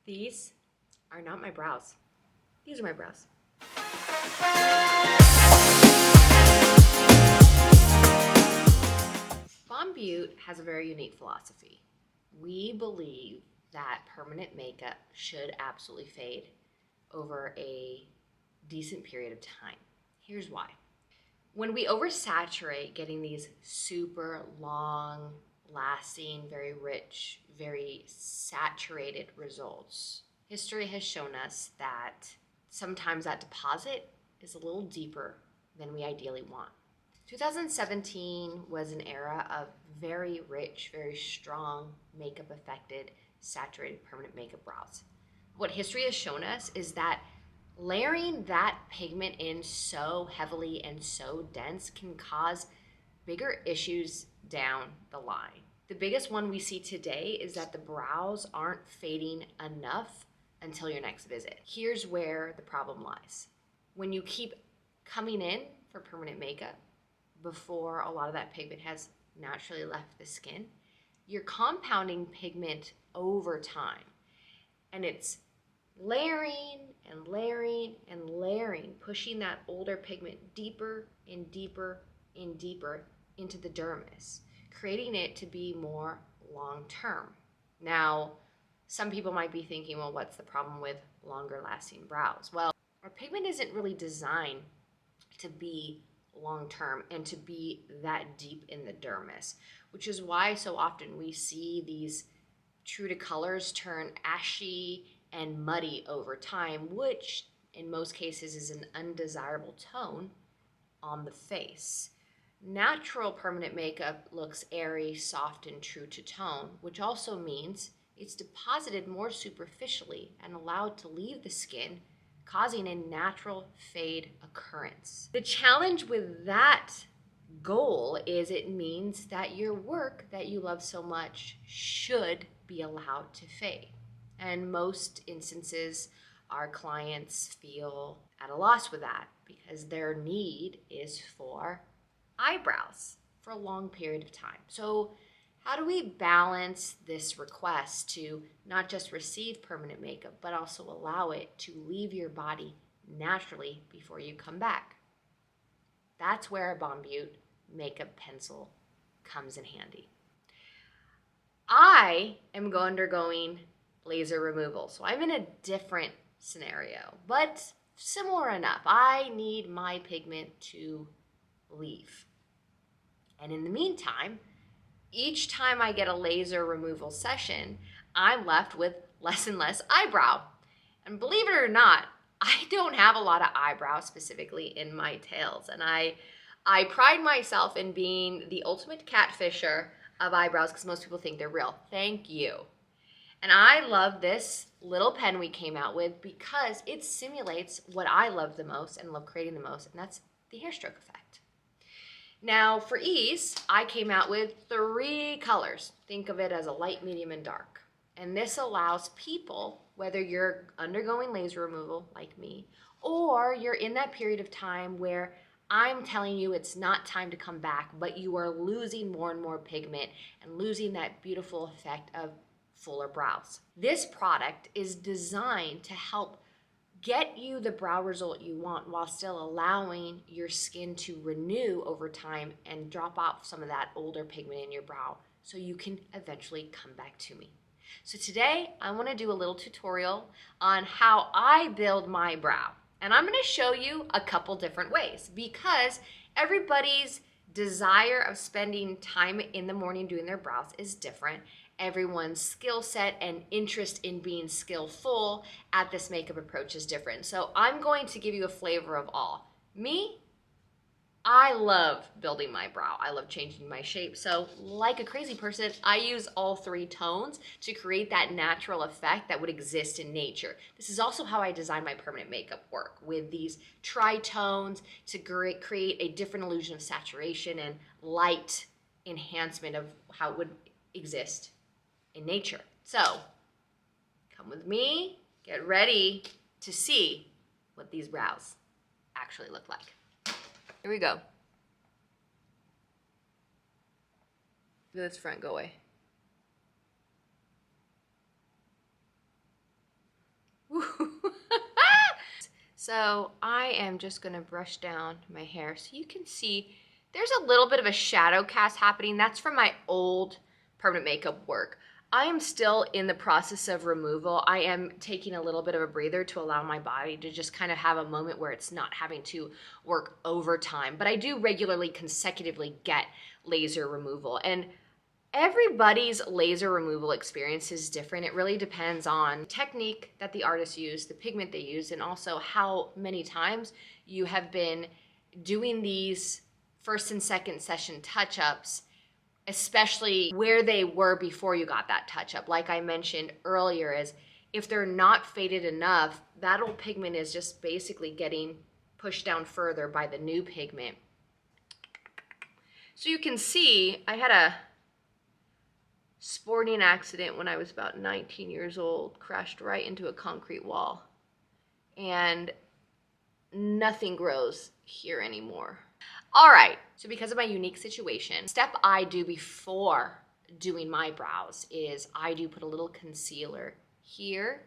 These are not my brows. These are my brows. Bon Beauté has a very unique philosophy. We believe that permanent makeup should absolutely fade over a decent period of time. Here's why. When we oversaturate getting these super long, lasting, very rich, very saturated results, history has shown us that sometimes that deposit is a little deeper than we ideally want. 2017 was an era of very rich, very strong, makeup affected, saturated permanent makeup brows. What history has shown us is that layering that pigment in so heavily and so dense can cause bigger issues down the line. The biggest one we see today is that the brows aren't fading enough until your next visit. Here's where the problem lies. When you keep coming in for permanent makeup before a lot of that pigment has naturally left the skin, you're compounding pigment over time. And it's layering and layering and layering, pushing that older pigment deeper and deeper and deeper into the dermis, creating it to be more long-term. Now, some people might be thinking, well, what's the problem with longer lasting brows? Well, our pigment isn't really designed to be long-term and to be that deep in the dermis, which is why so often we see these true to colors turn ashy and muddy over time, which in most cases is an undesirable tone on the face. Natural permanent makeup looks airy, soft, and true to tone, which also means it's deposited more superficially and allowed to leave the skin, causing a natural fade occurrence. The challenge with that goal is it means that your work that you love so much should be allowed to fade. And most instances, our clients feel at a loss with that because their need is for eyebrows for a long period of time. So how do we balance this request to not just receive permanent makeup, but also allow it to leave your body naturally before you come back? That's where a Bon Beauté makeup pencil comes in handy. I am undergoing laser removal, so I'm in a different scenario, but similar enough. I need my pigment to leave. And in the meantime, each time I get a laser removal session, I'm left with less and less eyebrow. And believe it or not, I don't have a lot of eyebrow specifically in my tails. And I pride myself in being the ultimate catfisher of eyebrows because most people think they're real. Thank you. And I love this little pen we came out with because it simulates what I love the most and love creating the most, and that's the hairstroke effect. Now, for ease, I came out with 3 colors. Think of it as a light, medium, and dark. And this allows people, whether you're undergoing laser removal like me, or you're in that period of time where I'm telling you it's not time to come back, but you are losing more and more pigment and losing that beautiful effect of fuller brows. This product is designed to help get you the brow result you want while still allowing your skin to renew over time and drop off some of that older pigment in your brow so you can eventually come back to me. So today I want to do a little tutorial on how I build my brow. And I'm going to show you a couple different ways because everybody's desire of spending time in the morning doing their brows is different. Everyone's skill set and interest in being skillful at this makeup approach is different. So I'm going to give you a flavor of all. Me, I love building my brow. I love changing my shape. So like a crazy person, I use all 3 tones to create that natural effect that would exist in nature. This is also how I design my permanent makeup work, with these tri-tones to create a different illusion of saturation and light enhancement of how it would exist in nature. So come with me, get ready to see what these brows actually look like. Here we go. This front, go away. So I am just gonna brush down my hair so you can see there's a little bit of a shadow cast happening. That's from my old permanent makeup work. I am still in the process of removal. I am taking a little bit of a breather to allow my body to just kind of have a moment where it's not having to work overtime. But I do regularly, consecutively get laser removal. And everybody's laser removal experience is different. It really depends on the technique that the artist used, the pigment they used, and also how many times you have been doing these first and second session touch-ups, especially where they were before you got that touch-up. Like I mentioned earlier, is if they're not faded enough, that old pigment is just basically getting pushed down further by the new pigment. So you can see I had a sporting accident when I was about 19 years old, crashed right into a concrete wall, and nothing grows here anymore. All right, so because of my unique situation, step I do before doing my brows is I do put a little concealer here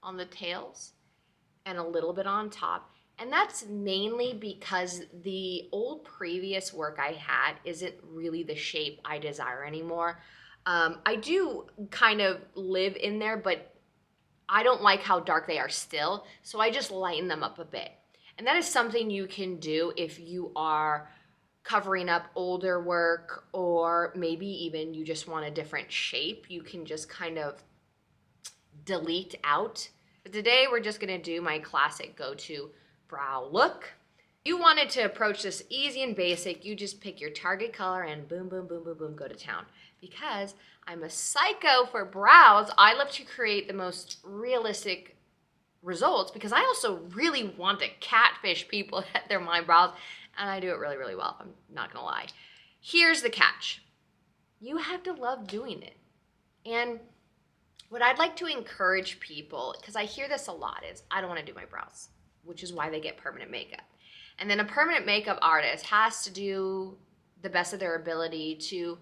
on the tails and a little bit on top. And that's mainly because the old previous work I had isn't really the shape I desire anymore. I do kind of live in there, but I don't like how dark they are still, so I just lighten them up a bit. And that is something you can do if you are covering up older work, or maybe even you just want a different shape. You can just kind of delete out. But today we're just gonna do my classic go-to brow look. You wanted to approach this easy and basic, you just pick your target color and boom, boom, boom, boom, boom, go to town. Because I'm a psycho for brows, I love to create the most realistic results because I also really want to catfish people at their my brows, and I do it really, really well, I'm not gonna lie. Here's the catch. You have to love doing it. And what I'd like to encourage people, because I hear this a lot, is I don't wanna do my brows, which is why they get permanent makeup. And then a permanent makeup artist has to do the best of their ability to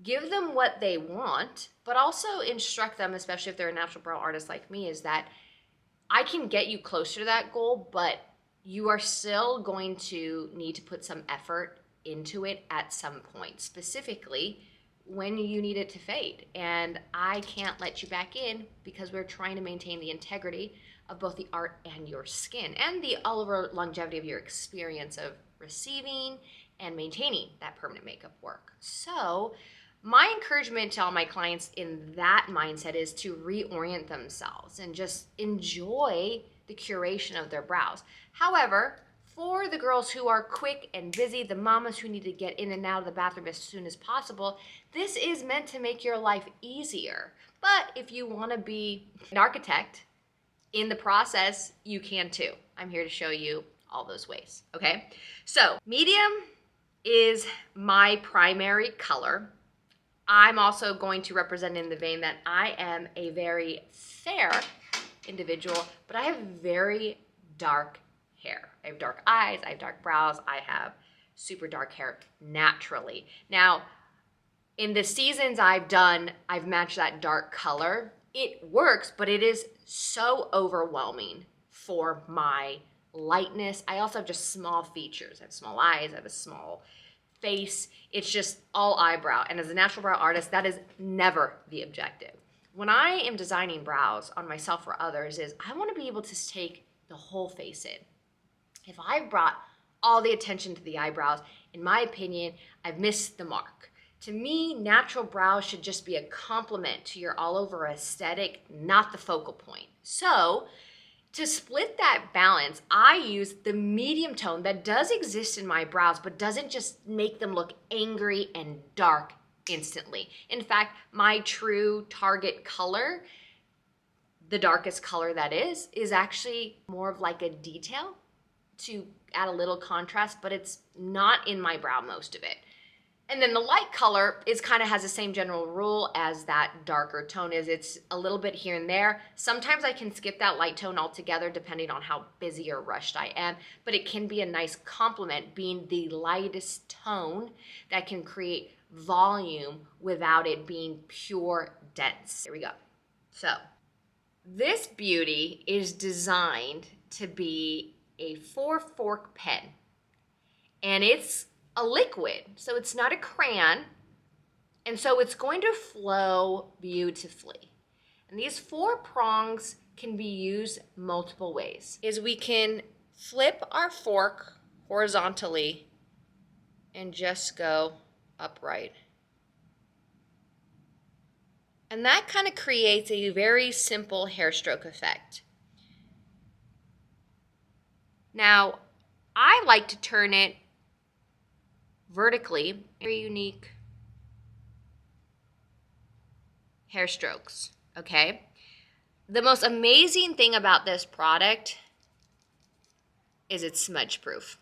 give them what they want, but also instruct them, especially if they're a natural brow artist like me, is that I can get you closer to that goal, but you are still going to need to put some effort into it at some point, specifically when you need it to fade. And I can't let you back in because we're trying to maintain the integrity of both the art and your skin and the all over longevity of your experience of receiving and maintaining that permanent makeup work. So my encouragement to all my clients in that mindset is to reorient themselves and just enjoy the curation of their brows. However, for the girls who are quick and busy, the mamas who need to get in and out of the bathroom as soon as possible, this is meant to make your life easier. But if you want to be an architect in the process, you can too. I'm here to show you all those ways, okay? So medium is my primary color. I'm also going to represent in the vein that I am a very fair individual, but I have very dark hair. I have dark eyes, I have dark brows, I have super dark hair naturally. Now, in the seasons I've done, I've matched that dark color. It works, but it is so overwhelming for my lightness. I also have just small features. I have small eyes, I have a small face. It's just all eyebrow. And as a natural brow artist, that is never the objective. When I am designing brows on myself or others, is I want to be able to take the whole face in. If I've brought all the attention to the eyebrows, in my opinion, I've missed the mark. To me, natural brows should just be a complement to your all over aesthetic, not the focal point. So to split that balance, I use the medium tone that does exist in my brows, but doesn't just make them look angry and dark instantly. In fact, my true target color, the darkest color that is actually more of like a detail to add a little contrast, but it's not in my brow, most of it. And then the light color is kind of has the same general rule as that darker tone is. It's a little bit here and there. Sometimes I can skip that light tone altogether depending on how busy or rushed I am, but it can be a nice complement being the lightest tone that can create volume without it being pure dense. Here we go. So this beauty is designed to be a 4-fork pen. And it's a liquid, so it's not a crayon. And so it's going to flow beautifully. And these 4 prongs can be used multiple ways. We can flip our fork horizontally and just go upright. And that kind of creates a very simple hair stroke effect. Now, I like to turn it vertically. Very unique hair strokes, okay? The most amazing thing about this product is it's smudge proof.